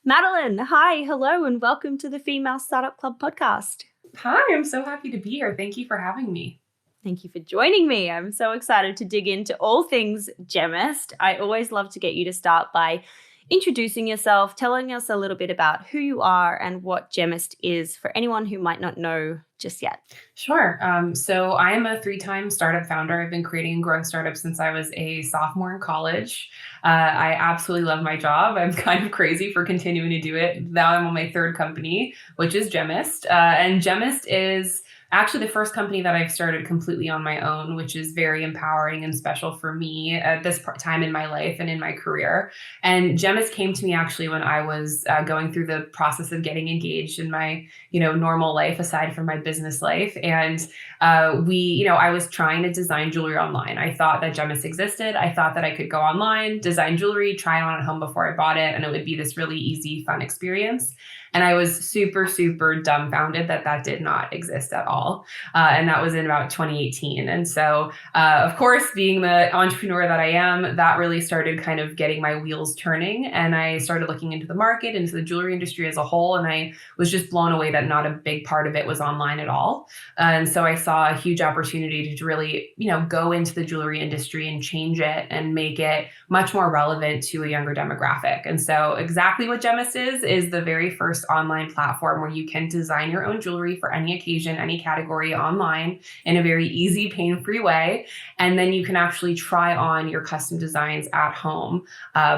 Madeline, hi, hello, and welcome to the Female Startup Club podcast. Hi, I'm so happy to be here. Thank you for having me. Thank you for joining me. I'm so excited to dig into all things Gemist. I always love to get you to start by introducing yourself, telling us a little bit about who you are and what Gemist is for anyone who might not know just yet. Sure. So I am a three-time startup founder. I've been creating and growing startups since I was a sophomore in college. I absolutely love my job. I'm kind of crazy for continuing to do it. Now I'm on my third company, which is Gemist. And Gemist is actually the first company that I've started completely on my own, which is very empowering and special for me at this time in my life and in my career. And Gemist came to me actually when I was going through the process of getting engaged in my, normal life aside from my business life. And I was trying to design jewelry online. I thought that Gemist existed. I thought that I could go online, design jewelry, try it on at home before I bought it, and it would be this really easy, fun experience. And I was super, super dumbfounded that that did not exist at all. And that was in about 2018. And so, of course, being the entrepreneur that I am, that really started kind of getting my wheels turning. And I started looking into the market, into the jewelry industry as a whole. And I was just blown away that not a big part of it was online at all. And so I saw a huge opportunity to really, go into the jewelry industry and change it and make it much more relevant to a younger demographic. And so exactly what Gemist is the very first online platform where you can design your own jewelry for any occasion, any category online in a very easy, pain-free way. And then you can actually try on your custom designs at home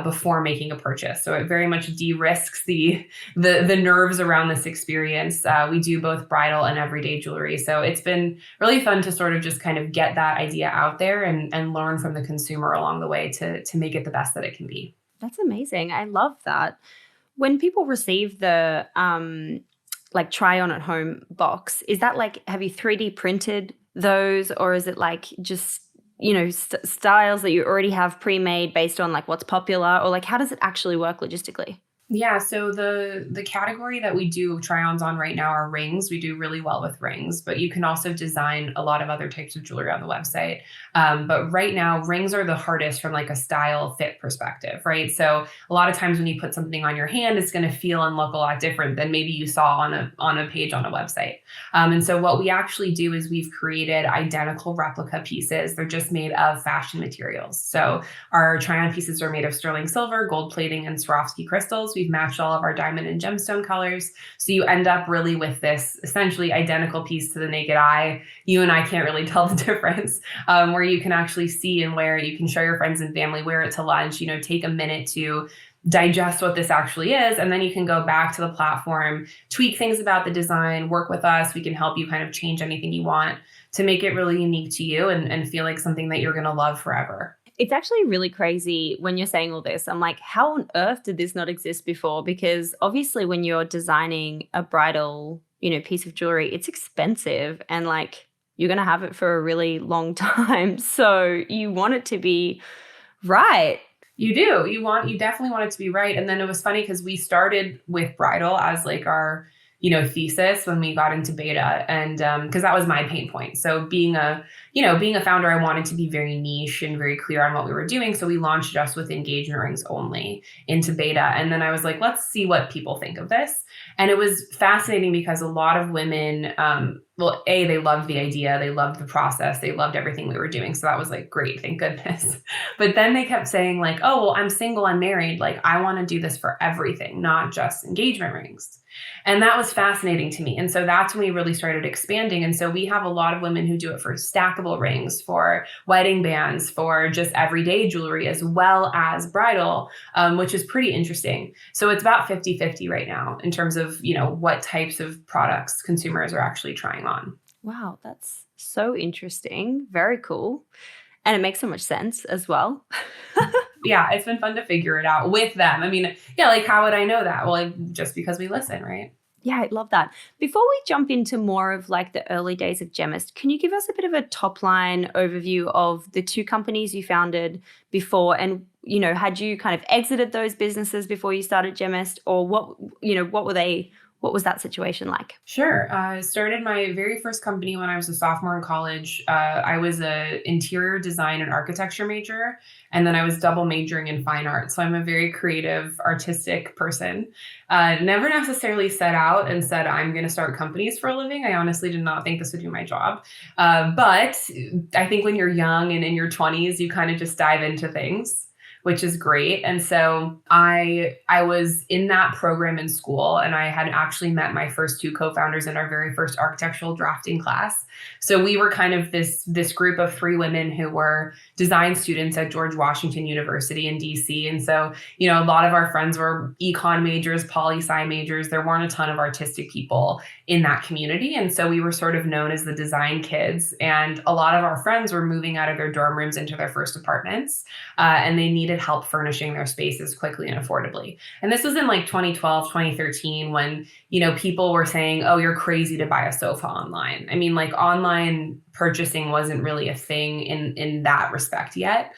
before making a purchase. So it very much de-risks the nerves around this experience. We do both bridal and everyday jewelry. So it's been really fun to sort of just kind of get that idea out there and learn from the consumer along the way to make it the best that it can be. That's amazing. I love that. When people receive the try on at home box, is that have you 3D printed those, or is it just styles that you already have pre-made based on what's popular, or how does it actually work logistically? Yeah, so the category that we do try-ons on right now are rings. We do really well with rings, but you can also design a lot of other types of jewelry on the website. But right now, rings are the hardest from a style fit perspective, right? So a lot of times when you put something on your hand, it's going to feel and look a lot different than maybe you saw on a page on a website. And so what we actually do is we've created identical replica pieces. They're just made of fashion materials. So our try-on pieces are made of sterling silver, gold plating, and Swarovski crystals. We've matched all of our diamond and gemstone colors. So you end up really with this essentially identical piece to the naked eye. You and I can't really tell the difference, where you can actually see and wear it. You can show your friends and family, wear it to lunch, take a minute to digest what this actually is. And then you can go back to the platform, tweak things about the design, work with us. We can help you kind of change anything you want to make it really unique to you and feel like something that you're going to love forever. It's actually really crazy when you're saying all this. I'm like, how on earth did this not exist before? Because obviously when you're designing a bridal, piece of jewelry, it's expensive and you're going to have it for a really long time. So you want it to be right. You do. You definitely want it to be right. And then it was funny because we started with bridal as our thesis when we got into beta, and because that was my pain point. So being a founder, I wanted to be very niche and very clear on what we were doing. So we launched just with engagement rings only into beta. And then I was like, let's see what people think of this. And it was fascinating because a lot of women, they loved the idea, they loved the process, they loved everything we were doing. So that was great, thank goodness. But then they kept saying oh, well, I'm single, I'm married. I want to do this for everything, not just engagement rings. And that was fascinating to me. And so that's when we really started expanding. And so we have a lot of women who do it for stackable rings, for wedding bands, for just everyday jewelry, as well as bridal, which is pretty interesting. So it's about 50-50 right now in terms of, what types of products consumers are actually trying on. Wow, that's so interesting. Very cool. And it makes so much sense as well. Yeah, it's been fun to figure it out with them. I mean, yeah, how would I know that? Well, just because we listen, right? Yeah, I love that. Before we jump into more of the early days of Gemist, can you give us a bit of a top line overview of the two companies you founded before, and had you kind of exited those businesses before you started Gemist, or what were they What was that situation like? Sure. I started my very first company when I was a sophomore in college. I was a interior design and architecture major, and then I was double majoring in fine art. So I'm a very creative, artistic person. Never necessarily set out and said I'm going to start companies for a living. I honestly did not think this would be my job. But I think when you're young and in your 20s, you kind of just dive into things, which is great. And so I was in that program in school, and I had actually met my first two co-founders in our very first architectural drafting class. So we were kind of this group of three women who were design students at George Washington University in DC. And so, a lot of our friends were econ majors, poli-sci majors. There weren't a ton of artistic people in that community. And so we were sort of known as the design kids. And a lot of our friends were moving out of their dorm rooms into their first apartments, and they needed help furnishing their spaces quickly and affordably. And this was in like 2012, 2013, when, people were saying, oh, you're crazy to buy a sofa online. I mean, like online purchasing wasn't really a thing in that respect yet.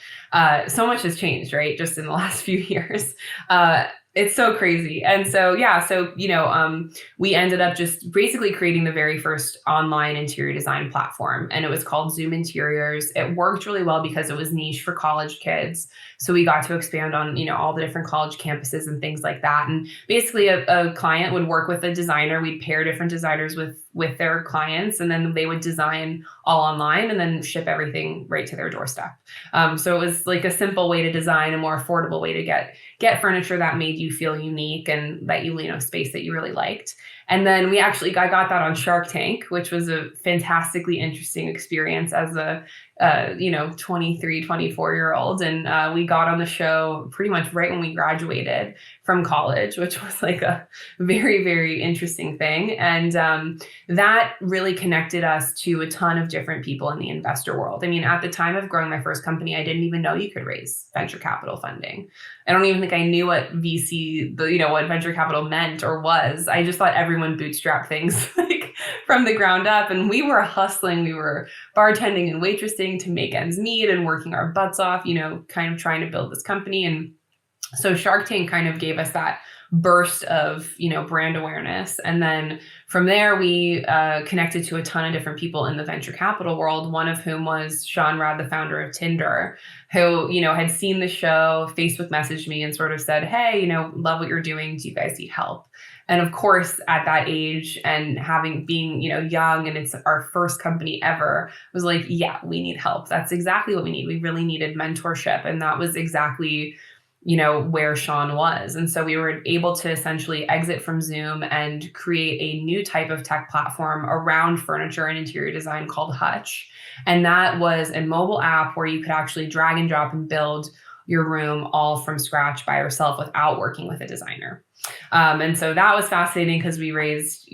So much has changed, right? Just in the last few years. It's so crazy. And so, we ended up just basically creating the very first online interior design platform. And it was called Zoom Interiors. It worked really well because it was niche for college kids. So we got to expand on, all the different college campuses and things like that. And basically a client would work with a designer. We'd pair different designers with their clients, and then they would design all online and then ship everything right to their doorstep. So it was like a simple way to design, a more affordable way to get furniture that made you feel unique and that space that you really liked. And then I got that on Shark Tank, which was a fantastically interesting experience as a 23, 24-year-old. And we got on the show pretty much right when we graduated from college, which was like a very, very interesting thing. And that really connected us to a ton of different people in the investor world. I mean, at the time of growing my first company, I didn't even know you could raise venture capital funding. I don't even think I knew what what venture capital meant or was. I just thought everyone bootstrapped things like from the ground up. And we were hustling. We were bartending and waitressing to make ends meet and working our butts off, kind of trying to build this company. And so Shark Tank kind of gave us that burst of, brand awareness. And then from there, we connected to a ton of different people in the venture capital world, one of whom was Sean Rad, the founder of Tinder, who, had seen the show, Facebook messaged me and sort of said, hey, love what you're doing. Do you guys need help? And of course, at that age and being young, and it's our first company ever, was like, yeah, we need help. That's exactly what we need. We really needed mentorship. And that was exactly where Sean was. And so we were able to essentially exit from Zoom and create a new type of tech platform around furniture and interior design called Hutch. And that was a mobile app where you could actually drag and drop and build your room all from scratch by yourself without working with a designer. And so that was fascinating because we raised,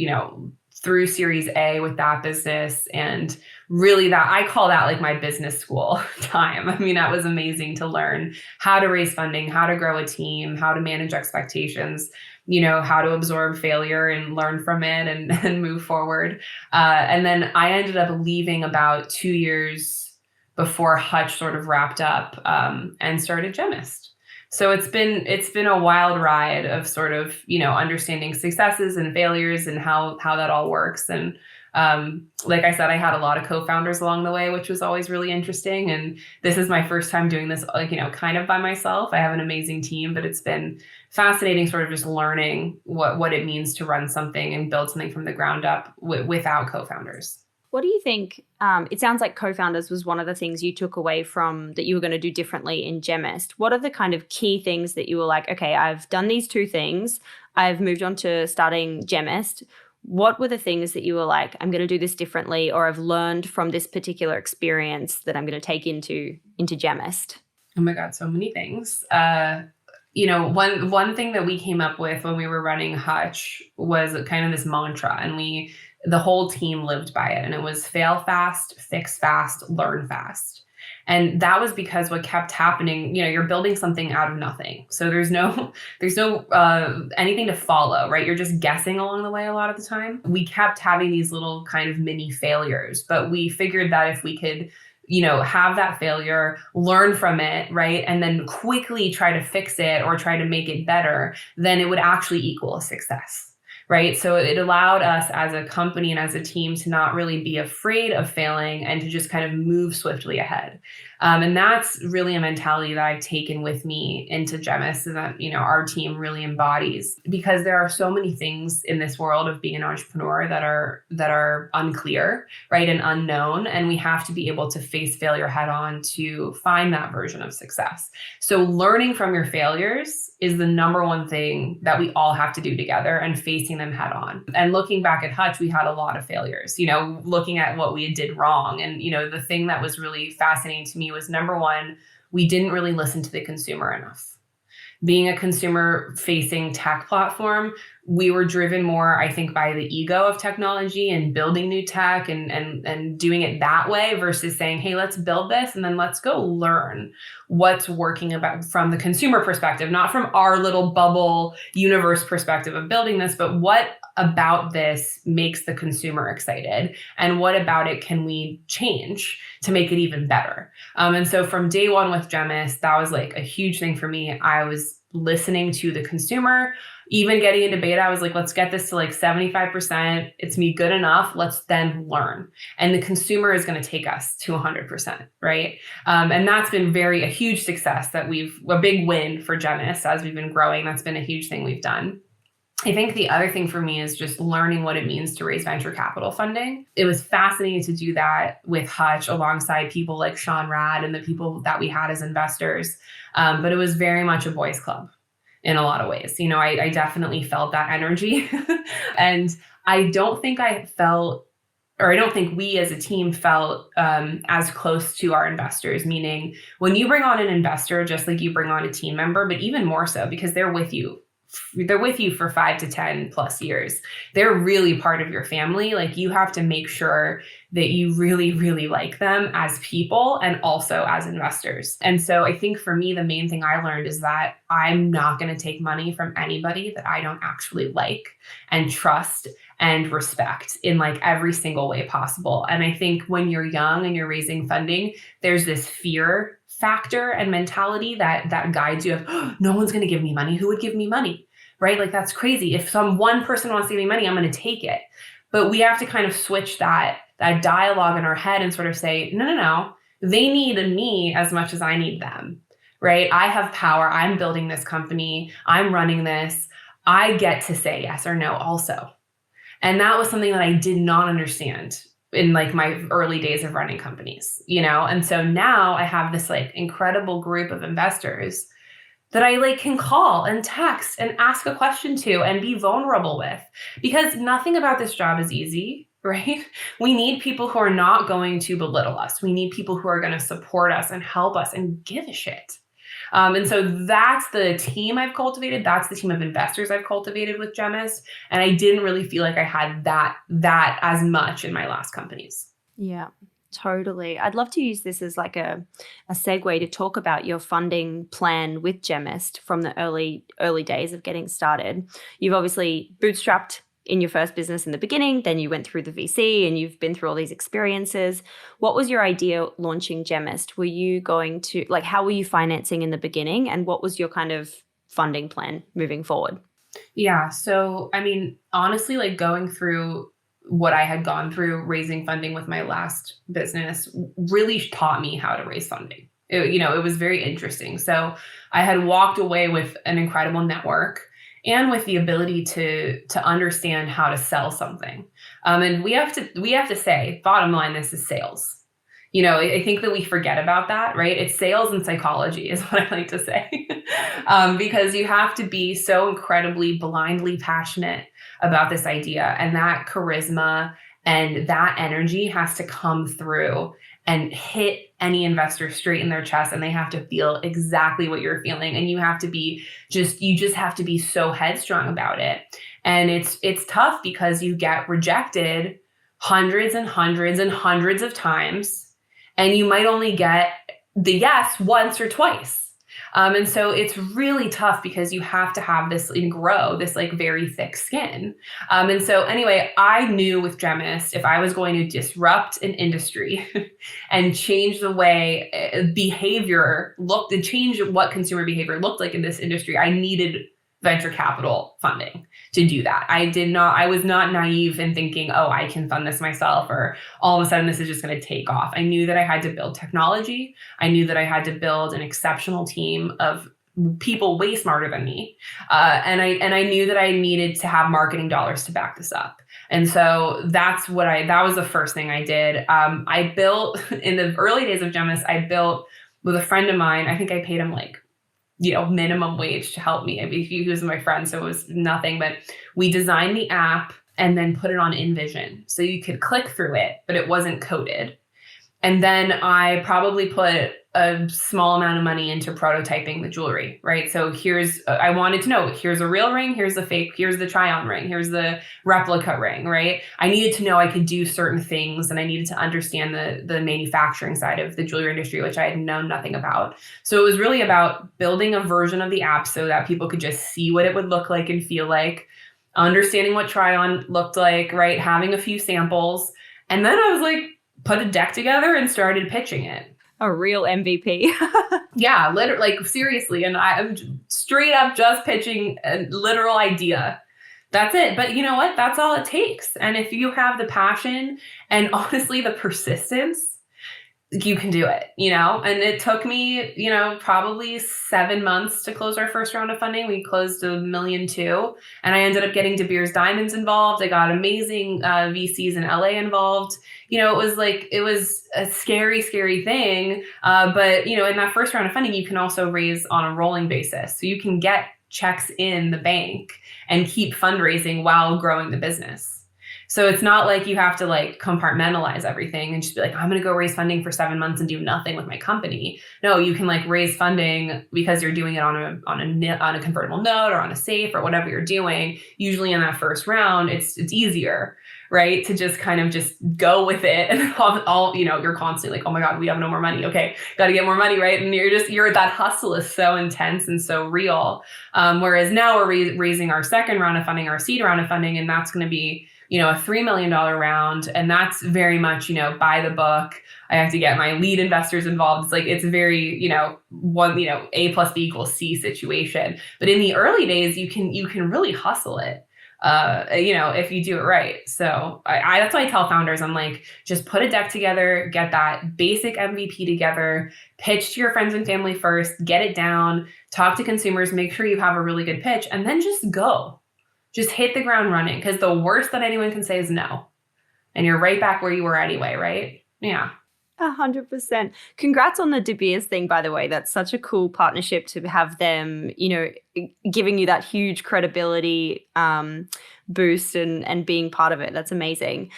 through Series A with that business. And really I call that like my business school time. I mean, that was amazing to learn how to raise funding, how to grow a team, how to manage expectations, how to absorb failure and learn from it and move forward. And then I ended up leaving about 2 years before Hutch sort of wrapped up and started Gemist. So it's been a wild ride of sort of, understanding successes and failures and how that all works. And like I said, I had a lot of co-founders along the way, which was always really interesting. And this is my first time doing this, kind of by myself. I have an amazing team, but it's been fascinating sort of just learning what it means to run something and build something from the ground up without co-founders. What do you think? It sounds like co-founders was one of the things you took away from that you were going to do differently in Gemist. What are the kind of key things that you were like, okay, I've done these two things. I've moved on to starting Gemist. What were the things that you were like, I'm going to do this differently, or I've learned from this particular experience that I'm going to take into Gemist? Oh my God, so many things. One thing that we came up with when we were running Hutch was kind of this mantra, and the whole team lived by it. And it was fail fast, fix fast, learn fast. And that was because what kept happening, you're building something out of nothing. So there's no anything to follow, right? You're just guessing along the way a lot of the time. We kept having these little kind of mini failures, but we figured that if we could, have that failure, learn from it, right? And then quickly try to fix it or try to make it better, then it would actually equal a success. right? So it allowed us as a company and as a team to not really be afraid of failing and to just kind of move swiftly ahead. And that's really a mentality that I've taken with me into Gemist, and that, our team really embodies, because there are so many things in this world of being an entrepreneur that are unclear, right? And unknown. And we have to be able to face failure head on to find that version of success. So learning from your failures is the number one thing that we all have to do together, and facing them head on. And looking back at Hutch, we had a lot of failures, looking at what we did wrong. And, the thing that was really fascinating to me was, number one, we didn't really listen to the consumer enough. Being a consumer facing tech platform, we were driven more, I think, by the ego of technology and building new tech and doing it that way, versus saying, hey, let's build this and then let's go learn what's working about from the consumer perspective, not from our little bubble universe perspective of building this, but what about this makes the consumer excited, and what about it can we change to make it even better. And so from day one with Gemist, that was like a huge thing for me. I was listening to the consumer. Even getting into beta, I was like, let's get this to like 75%. It's me good enough. Let's then learn. And the consumer is going to take us to 100%, right? And that's been a huge success, a big win for Gemist as we've been growing. That's been a huge thing we've done. I think the other thing for me is just learning what it means to raise venture capital funding. It was fascinating to do that with Hutch alongside people like Sean Rad and the people that we had as investors. But it was very much a boys' club in a lot of ways. I definitely felt that energy. And I don't think we as a team felt as close to our investors, meaning when you bring on an investor, just like you bring on a team member, but even more so because they're with you. They're with you for 5 to 10 plus years. They're really part of your family. Like, you have to make sure that you really, really like them as people and also as investors. And so I think for me, the main thing I learned is that I'm not going to take money from anybody that I don't actually like and trust and respect in like every single way possible. And I think when you're young and you're raising funding, there's this fear factor and mentality that guides you of, oh, no one's going to give me money. Who would give me money? Right? Like, that's crazy. If one person wants to give me money, I'm going to take it. But we have to kind of switch that dialogue in our head and sort of say, no. They need me as much as I need them, right? I have power. I'm building this company. I'm running this. I get to say yes or no also. And that was something that I did not understand in like my early days of running companies, And so now I have this like incredible group of investors that I like can call and text and ask a question to and be vulnerable with, because nothing about this job is easy, right? We need people who are not going to belittle us. We need people who are going to support us and help us and give a shit. And so that's the team I've cultivated. That's the team of investors I've cultivated with Gemist. And I didn't really feel like I had that as much in my last companies. Yeah, totally. I'd love to use this as like a segue to talk about your funding plan with Gemist from the early days of getting started. You've obviously bootstrapped in your first business in the beginning, then you went through the VC and you've been through all these experiences. What was your idea launching Gemist? Were you going to, like, how were you financing in the beginning, and what was your kind of funding plan moving forward? Yeah. So, I mean, honestly, like going through what I had gone through raising funding with my last business really taught me how to raise funding. It was very interesting. So I had walked away with an incredible network and with the ability to understand how to sell something. And we have to say, bottom line, this is sales. I think that we forget about that, right? It's sales and psychology is what I like to say, because you have to be so incredibly blindly passionate about this idea, and that charisma and that energy has to come through and hit any investor straight in their chest, and they have to feel exactly what you're feeling. And you just have to be so headstrong about it. And it's tough because you get rejected hundreds and hundreds and hundreds of times, and you might only get the yes once or twice. And so it's really tough because you have to have this and grow this like very thick skin. And so anyway, I knew with Gemist, if I was going to disrupt an industry and change the way behavior looked and change what consumer behavior looked like in this industry, I needed venture capital funding to do that. I was not naive in thinking, oh, I can fund this myself, or all of a sudden this is just going to take off. I knew that I had to build technology. I knew that I had to build an exceptional team of people way smarter than me. And I knew that I needed to have marketing dollars to back this up. And so that was the first thing I did. I built in the early days of Gemist, I built with a friend of mine. I think I paid him like, minimum wage to help me. I mean, he was my friend, so it was nothing, but we designed the app and then put it on InVision. So you could click through it, but it wasn't coded. And then I probably put a small amount of money into prototyping the jewelry, right? So I wanted to know, here's a real ring, here's the fake, here's the try-on ring, here's the replica ring, right? I needed to know I could do certain things, and I needed to understand the manufacturing side of the jewelry industry, which I had known nothing about. So it was really about building a version of the app so that people could just see what it would look like and feel like, understanding what try-on looked like, right? Having a few samples. And then I was like, put a deck together and started pitching it. A real MVP. Yeah, literally, like seriously. And I'm straight up just pitching a literal idea. That's it. But you know what? That's all it takes. And if you have the passion and honestly the persistence, you can do it, and it took me, probably 7 months to close our first round of funding. We closed $1.2 million, and I ended up getting De Beers Diamonds involved. I got amazing VCs in LA involved. It was a scary, scary thing. But in that first round of funding, you can also raise on a rolling basis. So you can get checks in the bank and keep fundraising while growing the business. So it's not like you have to like compartmentalize everything and just be like, I'm going to go raise funding for 7 months and do nothing with my company. No, you can like raise funding because you're doing it on a convertible note or on a safe or whatever you're doing. Usually in that first round, it's easier, right? To just kind of just go with it. And you're constantly like, oh my God, we have no more money. Okay, got to get more money, right? And that hustle is so intense and so real. Whereas now we're raising our second round of funding, our seed round of funding, and that's going to be a $3 million round. And that's very much, by the book. I have to get my lead investors involved. It's like, it's very, A plus B equals C situation. But in the early days, you can really hustle it, if you do it right. So that's why I tell founders, I'm like, just put a deck together, get that basic MVP together, pitch to your friends and family first, get it down, talk to consumers, make sure you have a really good pitch, and then just go. Just hit the ground running, because the worst that anyone can say is no. And you're right back where you were anyway, right? Yeah. 100%. Congrats on the De Beers thing, by the way. That's such a cool partnership to have them, giving you that huge credibility boost and being part of it. That's amazing.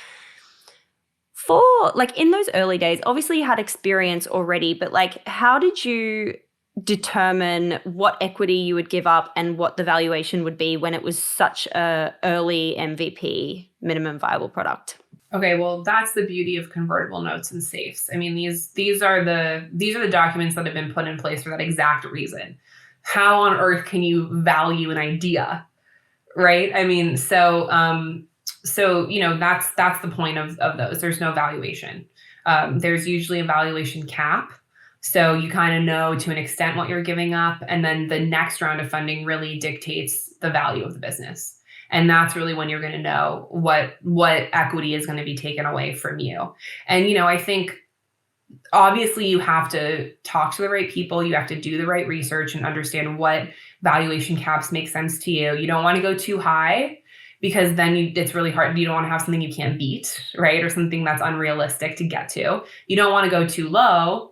For like in those early days, obviously you had experience already, but like how did you determine what equity you would give up and what the valuation would be when it was such a early MVP, minimum viable product? Okay, well, that's the beauty of convertible notes and safes. I mean, these are the documents that have been put in place for that exact reason. How on earth can you value an idea, right? I mean, that's the point of those. There's no valuation. There's usually a valuation cap. So you kind of know to an extent what you're giving up. And then the next round of funding really dictates the value of the business. And that's really when you're going to know what equity is going to be taken away from you. And, I think obviously you have to talk to the right people. You have to do the right research and understand what valuation caps make sense to you. You don't want to go too high, because then it's really hard. You don't want to have something you can't beat, right? Or something that's unrealistic to get to. You don't want to go too low,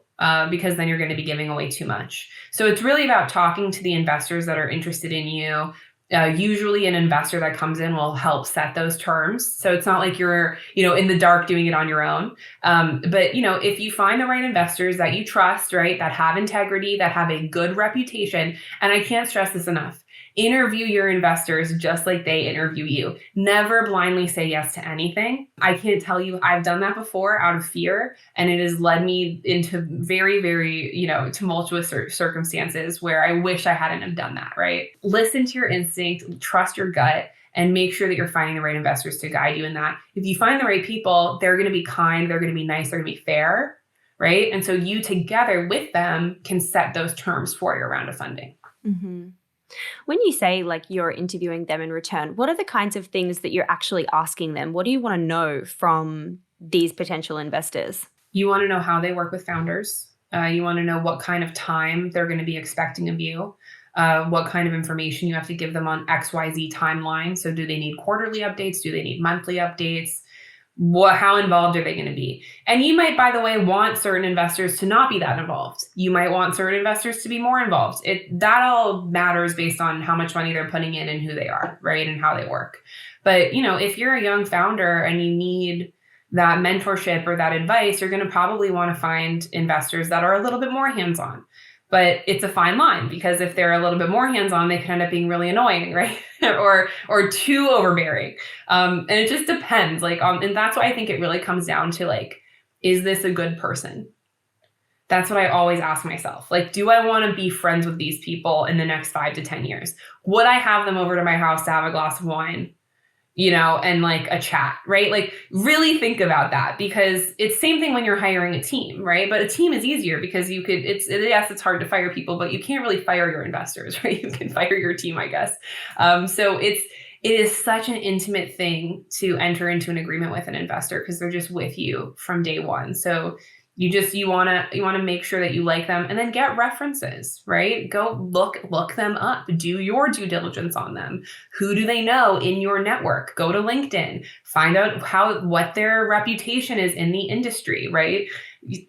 because then you're going to be giving away too much. So it's really about talking to the investors that are interested in you. Usually an investor that comes in will help set those terms. So it's not like you're, in the dark doing it on your own. But, if you find the right investors that you trust, right, that have integrity, that have a good reputation, and I can't stress this enough, interview your investors just like they interview you. Never blindly say yes to anything. I can't tell you, I've done that before out of fear, and it has led me into very, very, tumultuous circumstances where I wish I hadn't have done that, right? Listen to your instinct, trust your gut, and make sure that you're finding the right investors to guide you in that. If you find the right people, they're going to be kind, they're going to be nice, they're going to be fair, right? And so you together with them can set those terms for your round of funding. Mm-hmm. When you say like you're interviewing them in return, what are the kinds of things that you're actually asking them? What do you want to know from these potential investors? You want to know how they work with founders. You want to know what kind of time they're going to be expecting of you. What kind of information you have to give them on XYZ timeline. So do they need quarterly updates? Do they need monthly updates? How involved are they going to be? And you might, by the way, want certain investors to not be that involved. You might want certain investors to be more involved. That all matters based on how much money they're putting in and who they are, right? And how they work. But, if you're a young founder and you need that mentorship or that advice, you're going to probably want to find investors that are a little bit more hands-on. But it's a fine line, because if they're a little bit more hands-on, they can end up being really annoying, right? or too overbearing. And it just depends. And that's why I think it really comes down to is this a good person? That's what I always ask myself. Do I want to be friends with these people in the next 5 to 10 years? Would I have them over to my house to have a glass of wine? And a chat, right? Really think about that, because it's same thing when you're hiring a team, right? But a team is easier because it's hard to fire people, but you can't really fire your investors, right? You can fire your team, I guess. So it is such an intimate thing to enter into an agreement with an investor, because they're just with you from day one. So you want to make sure that you like them, and then get references, right? Go look them up, do your due diligence on them. Who do they know in your network? Go to LinkedIn, find out what their reputation is in the industry, right?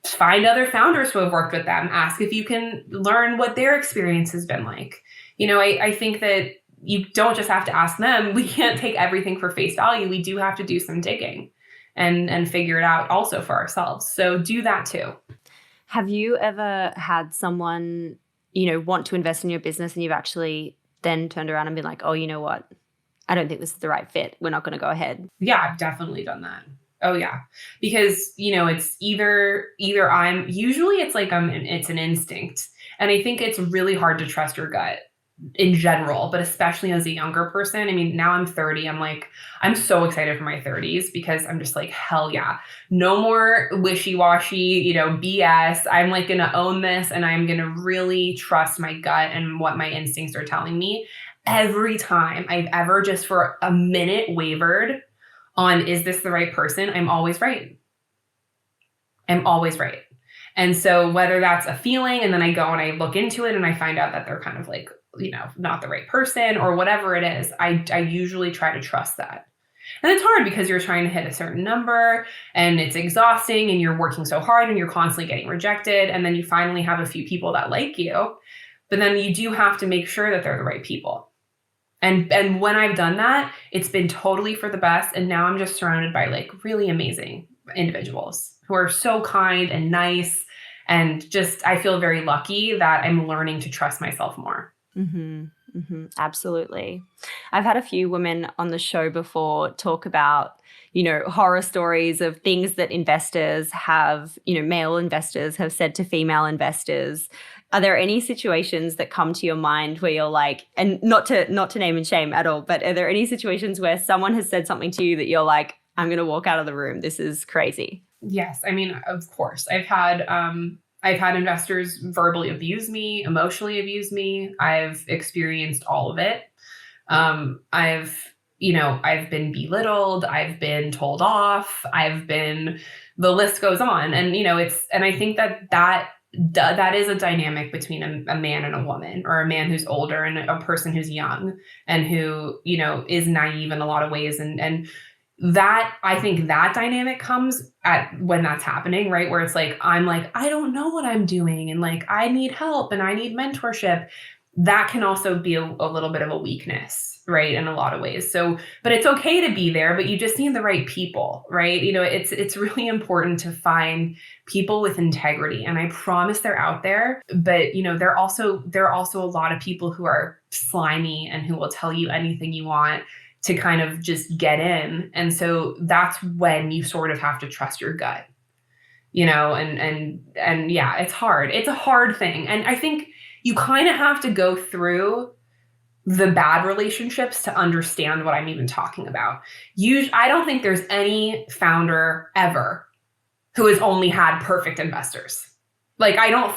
Find other founders who have worked with them. Ask if you can learn what their experience has been like. I think that you don't just have to ask them. We can't take everything for face value. We do have to do some digging and figure it out also for ourselves. So do that too. Have you ever had someone, want to invest in your business and you've actually then turned around and been like, oh, you know what? I don't think this is the right fit. We're not going to go ahead. Yeah, I've definitely done that. Oh yeah. Because, it's either it's an instinct. And I think it's really hard to trust your gut in general, but especially as a younger person. I mean, now I'm 30. I'm so excited for my 30s, because I'm just hell yeah. No more wishy-washy, BS. I'm going to own this, and I'm going to really trust my gut and what my instincts are telling me. Every time I've ever just for a minute wavered on, is this the right person? I'm always right. I'm always right. And so whether that's a feeling, and then I go and I look into it and I find out that they're kind of not the right person or whatever it is, I usually try to trust that. And it's hard because you're trying to hit a certain number and it's exhausting and you're working so hard and you're constantly getting rejected. And then you finally have a few people that like you, but then you do have to make sure that they're the right people. And when I've done that, it's been totally for the best. And now I'm just surrounded by really amazing individuals who are so kind and nice. And just, I feel very lucky that I'm learning to trust myself more. Mm-hmm. Mm-hmm. Absolutely. I've had a few women on the show before talk about, horror stories of things that investors have, male investors have said to female investors. Are there any situations that come to your mind where you're like, and not to name and shame at all, but are there any situations where someone has said something to you that you're like, I'm going to walk out of the room. This is crazy. Yes. I mean, of course. I've had investors verbally abuse me, emotionally abuse me. I've experienced all of it. I've been belittled. I've been told off. The list goes on. And, and I think that is a dynamic between a man and a woman, or a man who's older and a person who's young and who, is naive in a lot of ways. And that, I think that dynamic comes at when that's happening, right? Where it's I'm I don't know what I'm doing. And I need help and I need mentorship. That can also be a little bit of a weakness, right? In a lot of ways. So, but it's okay to be there, but you just need the right people, right? It's really important to find people with integrity. And I promise they're out there, but there are also a lot of people who are slimy and who will tell you anything you want to kind of just get in. And so that's when you sort of have to trust your gut, and yeah, it's hard. It's a hard thing. And I think you kind of have to go through the bad relationships to understand what I'm even talking about. I don't think there's any founder ever who has only had perfect investors. Like,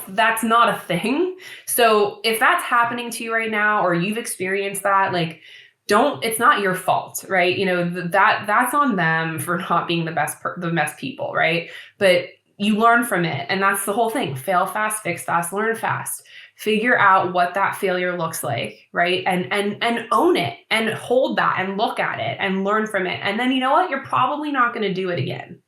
that's not a thing. So if that's happening to you right now, or you've experienced that, like, it's not your fault, right? That's on them for not being the best people, right? But you learn from it. And that's the whole thing. Fail fast, fix fast, learn fast. Figure out what that failure looks like, right? And own it and hold that and look at it and learn from it. And then you know what? You're probably not going to do it again.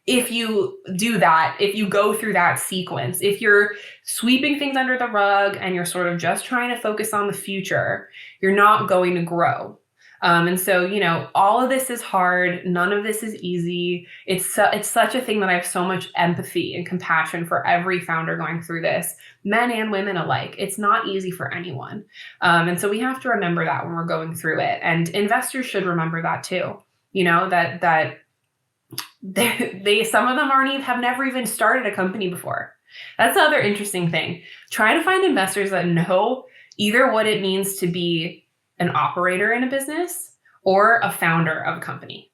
If you do that, if you go through that sequence, if you're sweeping things under the rug and you're sort of just trying to focus on the future, you're not going to grow. And so, all of this is hard. None of this is easy. It's such a thing that I have so much empathy and compassion for every founder going through this, men and women alike. It's not easy for anyone. And so we have to remember that when we're going through it. And investors should remember that too. That some of them have never even started a company before. That's the other interesting thing. Try to find investors that know either what it means to be an operator in a business or a founder of a company.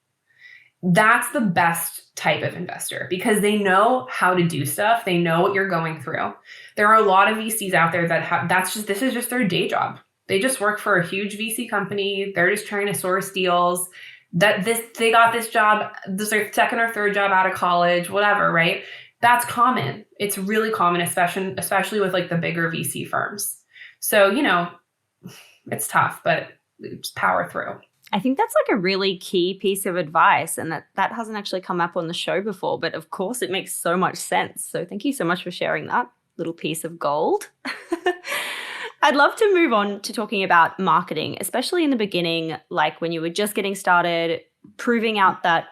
That's the best type of investor because they know how to do stuff. They know what you're going through. There are a lot of VCs out there that this is just their day job. They just work for a huge VC company. They're just trying to source deals. They got this job, this is their second or third job out of college, whatever, right? That's common. It's really common, especially with like the bigger VC firms. So, it's tough, but just power through. I think that's like a really key piece of advice, and that hasn't actually come up on the show before, but of course it makes so much sense. So thank you so much for sharing that little piece of gold. I'd love to move on to talking about marketing, especially in the beginning, like when you were just getting started, proving out that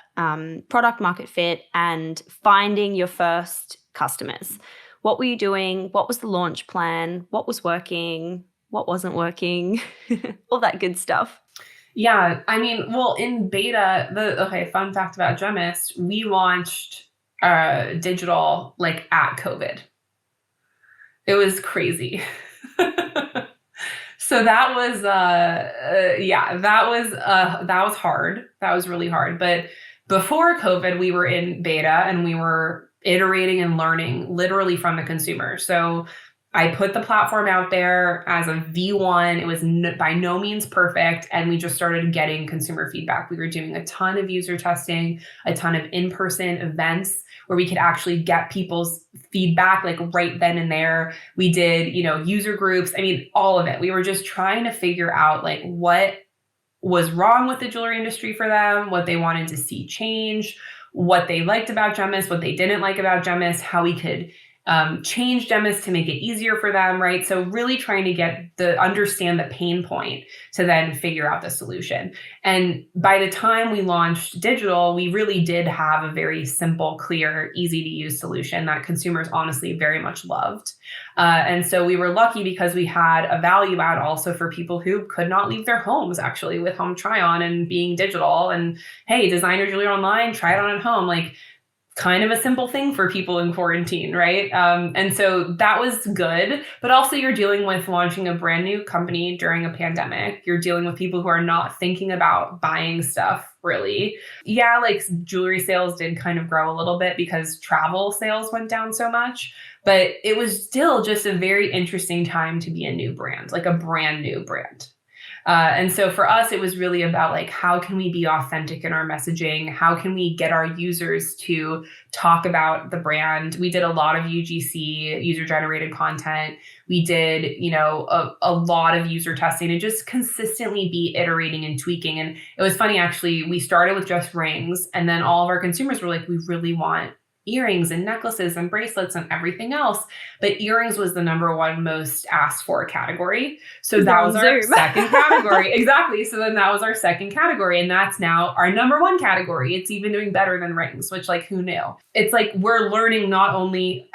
product market fit and finding your first customers. What were you doing? What was the launch plan? What was working? What wasn't working? All that good stuff. Yeah. I mean, well, in beta, fun fact about Gemist, we launched digital like at COVID. It was crazy. So that was that was hard. That was really hard. But before COVID, we were in beta and we were iterating and learning literally from the consumer. So I put the platform out there as a V1. It was by no means perfect. And we just started getting consumer feedback. We were doing a ton of user testing, a ton of in-person events where we could actually get people's feedback like right then and there. We did, user groups. I mean, all of it. We were just trying to figure out like what was wrong with the jewelry industry for them, what they wanted to see change, what they liked about Gemist, what they didn't like about Gemist, how we could change Gemist to make it easier for them, right? So really trying to understand the pain point to then figure out the solution. And by the time we launched digital, we really did have a very simple, clear, easy to use solution that consumers honestly very much loved. And so we were lucky because we had a value add also for people who could not leave their homes actually with home try on and being digital and, hey, designer jewelry online, try it on at home. Like, kind of a simple thing for people in quarantine, right? And so that was good, but also you're dealing with launching a brand new company during a pandemic. You're dealing with people who are not thinking about buying stuff really. Yeah, like jewelry sales did kind of grow a little bit because travel sales went down so much, but it was still just a very interesting time to be a new brand, like a brand new brand. And so for us, it was really about like, how can we be authentic in our messaging? How can we get our users to talk about the brand? We did a lot of UGC, user generated content. We did, a lot of user testing and just consistently be iterating and tweaking. And it was funny, actually, we started with just rings and then all of our consumers were like, we really want earrings and necklaces and bracelets and everything else. But earrings was the number one most asked for category. So that was our second category. Exactly. So then that was our second category. And that's now our number one category. It's even doing better than rings, which like, who knew? It's like, we're learning not only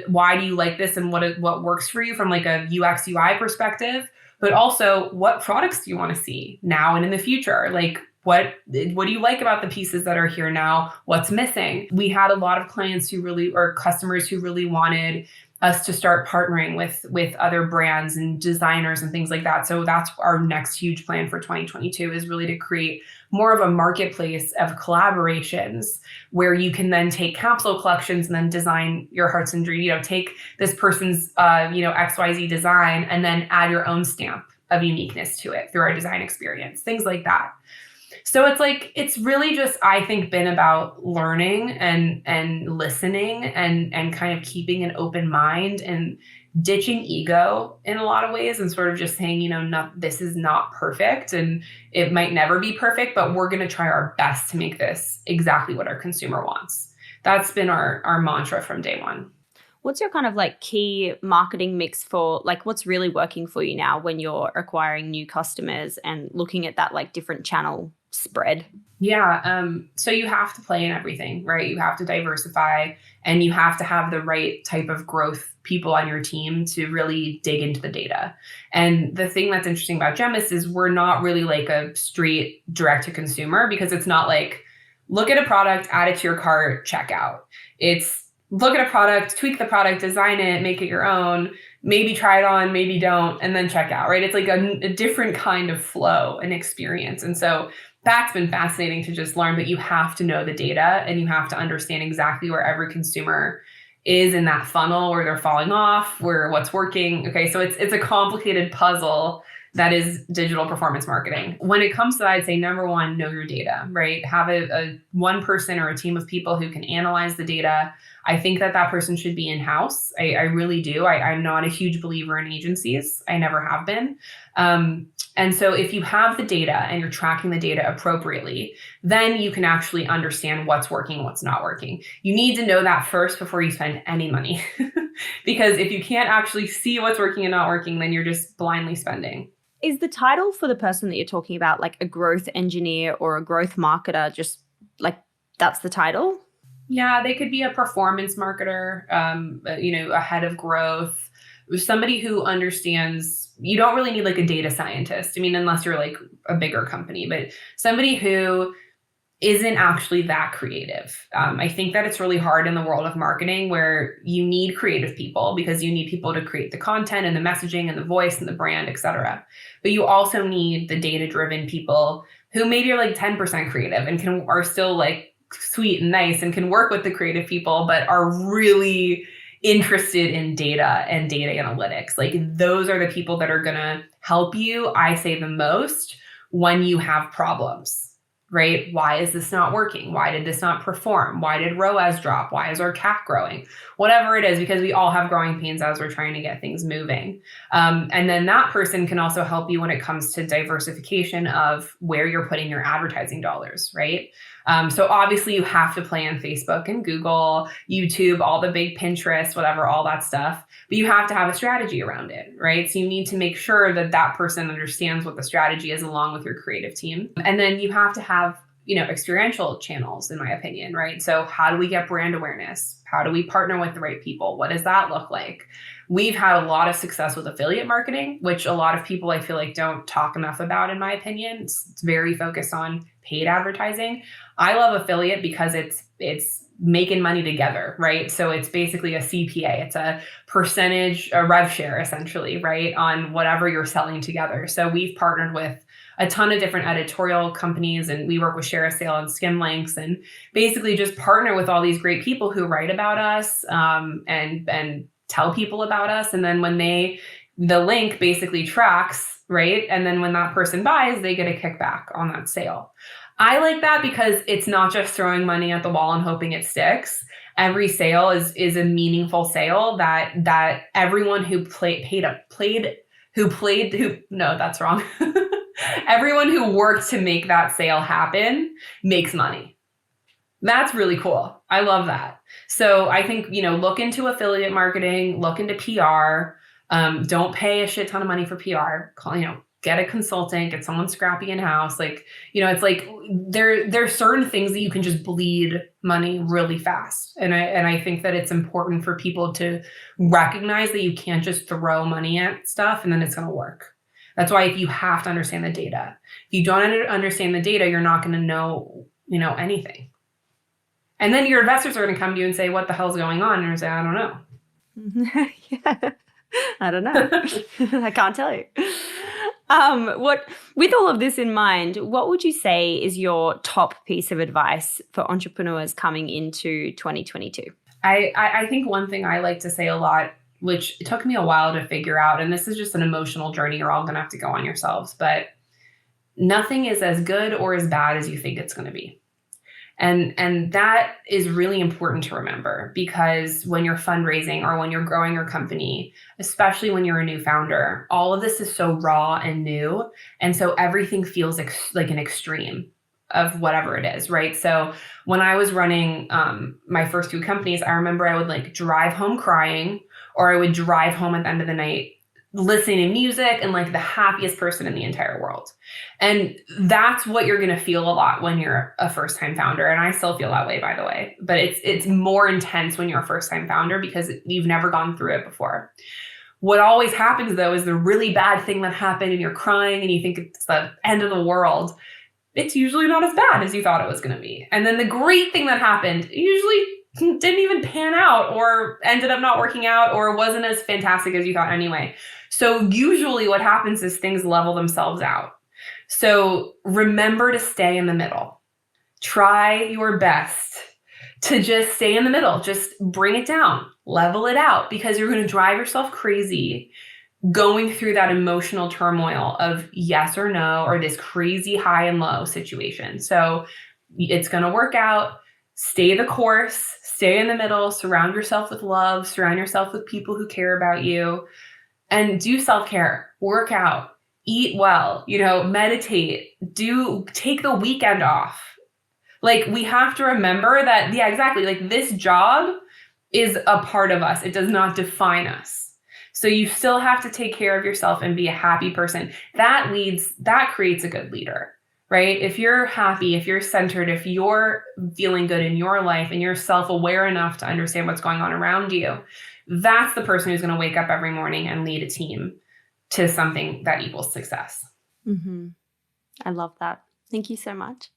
why do you like this and what works for you from like a UX UI perspective, but also what products do you want to see now and in the future? Like, what do you like about the pieces that are here now? What's missing? We had a lot of clients or customers who really wanted us to start partnering with other brands and designers and things like that. So that's our next huge plan for 2022, is really to create more of a marketplace of collaborations where you can then take capsule collections and then design your hearts and dreams, take this person's, XYZ design and then add your own stamp of uniqueness to it through our design experience, things like that. So it's really just, I think, been about learning and listening and kind of keeping an open mind and ditching ego in a lot of ways, and sort of just saying, this is not perfect and it might never be perfect, but we're going to try our best to make this exactly what our consumer wants. That's been our mantra from day one. What's your kind of key marketing mix for what's really working for you now when you're acquiring new customers and looking at that different channel spread? Yeah. So you have to play in everything, right? You have to diversify, and you have to have the right type of growth people on your team to really dig into the data. And the thing that's interesting about Gemist is we're not really a straight direct to consumer, because it's not look at a product, add it to your cart, check out. It's look at a product, tweak the product, design it, make it your own, maybe try it on, maybe don't, and then check out, right? It's a different kind of flow and experience. And so that's been fascinating to just learn, but you have to know the data and you have to understand exactly where every consumer is in that funnel, where they're falling off, where what's working. Okay, so it's a complicated puzzle that is digital performance marketing. When it comes to that, I'd say number one, know your data, right? Have a one person or a team of people who can analyze the data. I think that person should be in-house. I really do. I'm not a huge believer in agencies. I never have been. And so if you have the data and you're tracking the data appropriately, then you can actually understand what's working, what's not working. You need to know that first before you spend any money. Because if you can't actually see what's working and not working, then you're just blindly spending. Is the title for the person that you're talking about a growth engineer or a growth marketer, just that's the title? Yeah, they could be a performance marketer, a head of growth, somebody who understands. You don't really need a data scientist. I mean, unless you're a bigger company, but somebody who isn't actually that creative. I think that it's really hard in the world of marketing, where you need creative people because you need people to create the content and the messaging and the voice and the brand, et cetera. But you also need the data-driven people who maybe are 10% creative and are still sweet and nice and can work with the creative people, but are really interested in data and data analytics. Those are the people that are going to help you, I say, the most when you have problems. Right? Why is this not working? Why did this not perform? Why did ROAS drop? Why is our CAC growing? Whatever it is, because we all have growing pains as we're trying to get things moving. And then that person can also help you when it comes to diversification of where you're putting your advertising dollars, right? So obviously you have to play on Facebook and Google, YouTube, all the big Pinterest, whatever, all that stuff. But you have to have a strategy around it, right? So you need to make sure that person understands what the strategy is along with your creative team. And then you have to have, experiential channels, in my opinion, right? So how do we get brand awareness? How do we partner with the right people? What does that look like? We've had a lot of success with affiliate marketing, which a lot of people I feel don't talk enough about, in my opinion. It's very focused on paid advertising. I love affiliate because it's making money together, right? So it's basically a CPA. It's a percentage, a rev share, essentially, right, on whatever you're selling together. So we've partnered with a ton of different editorial companies, and we work with Share a Sale and Skim Links, and basically just partner with all these great people who write about us and tell people about us. And then when the link basically tracks, right? And then when that person buys, they get a kickback on that sale. I like that because it's not just throwing money at the wall and hoping it sticks. Every sale is a meaningful sale that everyone everyone who worked to make that sale happen makes money. That's really cool. I love that. So I think, look into affiliate marketing, look into PR. Don't pay a shit ton of money for PR. Get a consultant, get someone scrappy in-house. There's certain things that you can just bleed money really fast. And I think that it's important for people to recognize that you can't just throw money at stuff and then it's going to work. That's why you have to understand the data. If you don't understand the data, you're not going to know, anything. And then your investors are going to come to you and say, what the hell's going on? And you're say, I don't know. Yeah. I don't know. I can't tell you. What, with all of this in mind, what would you say is your top piece of advice for entrepreneurs coming into 2022? I think one thing I like to say a lot, which it took me a while to figure out, and this is just an emotional journey you're all going to have to go on yourselves, but nothing is as good or as bad as you think it's going to be. And that is really important to remember, because when you're fundraising or when you're growing your company, especially when you're a new founder, all of this is so raw and new. And so everything feels like an extreme of whatever it is, right? So when I was running my first two companies, I remember I would like drive home crying, or I would drive home at the end of the night listening to music and like the happiest person in the entire world. And that's what you're going to feel a lot when you're a first-time founder. And I still feel that way, by the way, but it's more intense when you're a first-time founder because you've never gone through it before. What always happens though is the really bad thing that happened and you're crying and you think it's the end of the world. It's usually not as bad as you thought it was going to be. And then the great thing that happened usually didn't even pan out or ended up not working out or wasn't as fantastic as you thought anyway. So usually what happens is things level themselves out. So remember to stay in the middle. Try your best to just stay in the middle. Just bring it down, level it out, because you're going to drive yourself crazy going through that emotional turmoil of yes or no, or this crazy high and low situation. So it's going to work out. Stay the course, stay in the middle, surround yourself with love, surround yourself with people who care about you, and do self-care, work out, eat well, meditate, take the weekend off. Like, we have to remember that, yeah, exactly. Like, this job is a part of us. It does not define us. So you still have to take care of yourself and be a happy person. That creates a good leader, right? If you're happy, if you're centered, if you're feeling good in your life and you're self-aware enough to understand what's going on around you, that's the person who's going to wake up every morning and lead a team to something that equals success. Mm-hmm. I love that. Thank you so much.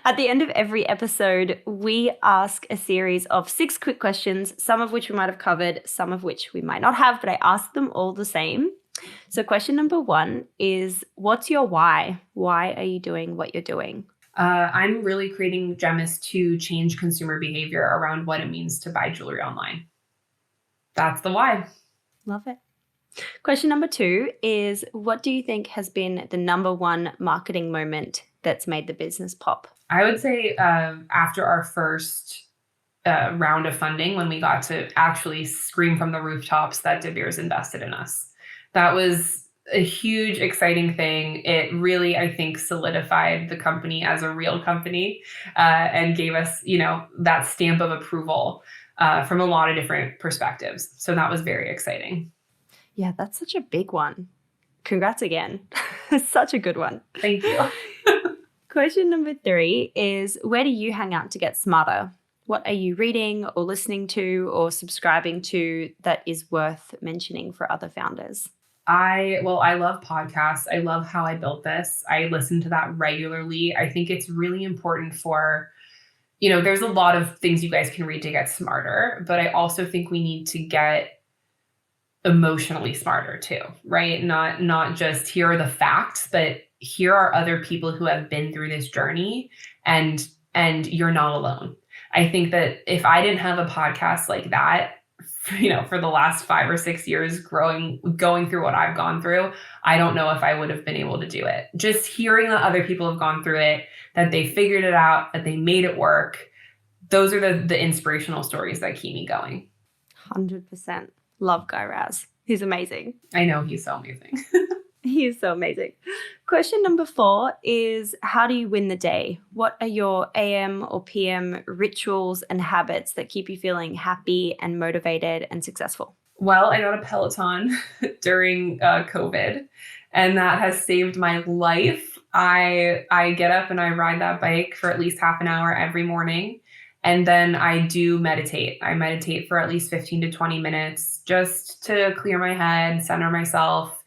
At the end of every episode, we ask a series of 6 quick questions, some of which we might have covered, some of which we might not have, but I ask them all the same. So question number 1 is, what's your why? Why are you doing what you're doing? I'm really creating Gemist to change consumer behavior around what it means to buy jewelry online. That's the why. Love it. Question number 2 is, what do you think has been the number 1 marketing moment that's made the business pop? I would say after our first round of funding, when we got to actually scream from the rooftops that De Beers invested in us. That was a huge, exciting thing. It really, I think, solidified the company as a real company and gave us, that stamp of approval from a lot of different perspectives. So that was very exciting. Yeah, that's such a big one. Congrats again. Such a good one. Thank you. Question number 3 is, where do you hang out to get smarter? What are you reading or listening to or subscribing to that is worth mentioning for other founders? I love podcasts. I love How I Built This. I listen to that regularly. I think it's really important for, there's a lot of things you guys can read to get smarter, but I also think we need to get emotionally smarter too, right? Not just here are the facts, but here are other people who have been through this journey, and you're not alone. I think that if I didn't have a podcast like that, for the last 5 or 6 years going through what I've gone through, I don't know if I would have been able to do it. Just hearing that other people have gone through it, that they figured it out, that they made it work. Those are the inspirational stories that keep me going. 100%. Love Guy Raz. He's amazing. I know, he's so amazing. He is so amazing. Question number 4 is, how do you win the day? What are your AM or PM rituals and habits that keep you feeling happy and motivated and successful? Well, I got a Peloton during COVID, and that has saved my life. I get up and I ride that bike for at least half an hour every morning. And then I do meditate. I meditate for at least 15 to 20 minutes just to clear my head, center myself,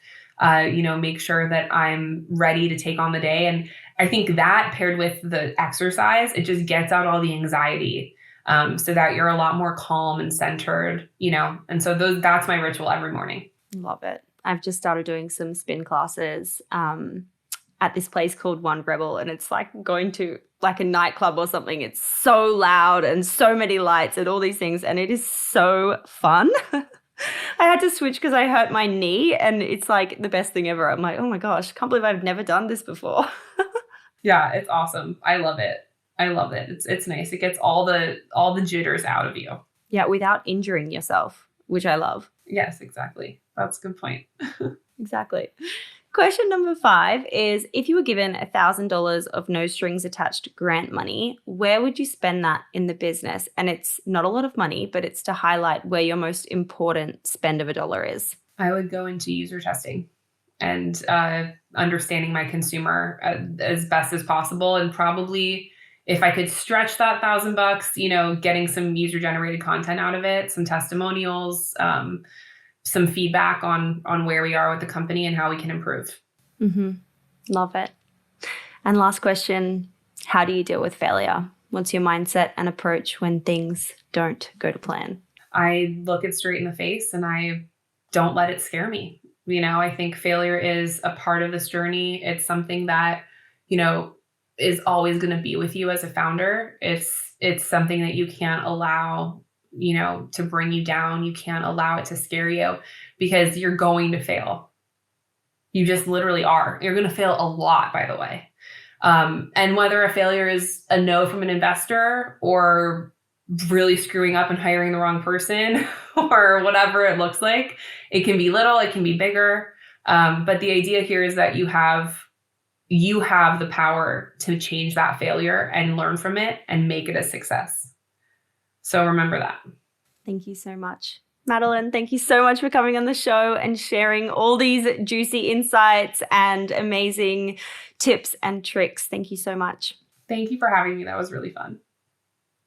make sure that I'm ready to take on the day. And I think that paired with the exercise, it just gets out all the anxiety so that you're a lot more calm and centered, and so that's my ritual every morning. Love it. I've just started doing some spin classes at this place called One Rebel, and it's like going to like a nightclub or something. It's so loud and so many lights and all these things, and it is so fun. I had to switch because I hurt my knee, and it's like the best thing ever. I'm like, oh my gosh, can't believe I've never done this before. Yeah, it's awesome. I love it. I love it. It's nice. It gets all the jitters out of you. Yeah, without injuring yourself, which I love. Yes, exactly. That's a good point. Exactly. Question number 5 is, if you were given $1,000 of no strings attached grant money, where would you spend that in the business? And it's not a lot of money, but it's to highlight where your most important spend of a dollar is. I would go into user testing and understanding my consumer as best as possible. And probably if I could stretch that $1,000, getting some user generated content out of it, some testimonials, some feedback on where we are with the company and how we can improve. Mm-hmm. Love it. And last question, how do you deal with failure? What's your mindset and approach when things don't go to plan? I look it straight in the face and I don't let it scare me. I think failure is a part of this journey. It's something that, is always going to be with you as a founder. It's something that you can't allow to bring you down. You can't allow it to scare you because you're going to fail. You just literally are. You're going to fail a lot, by the way. And whether a failure is a no from an investor or really screwing up and hiring the wrong person or whatever it looks like, it can be little, it can be bigger. But the idea here is that you have the power to change that failure and learn from it and make it a success. So remember that. Thank you so much. Madeline, thank you so much for coming on the show and sharing all these juicy insights and amazing tips and tricks. Thank you so much. Thank you for having me. That was really fun.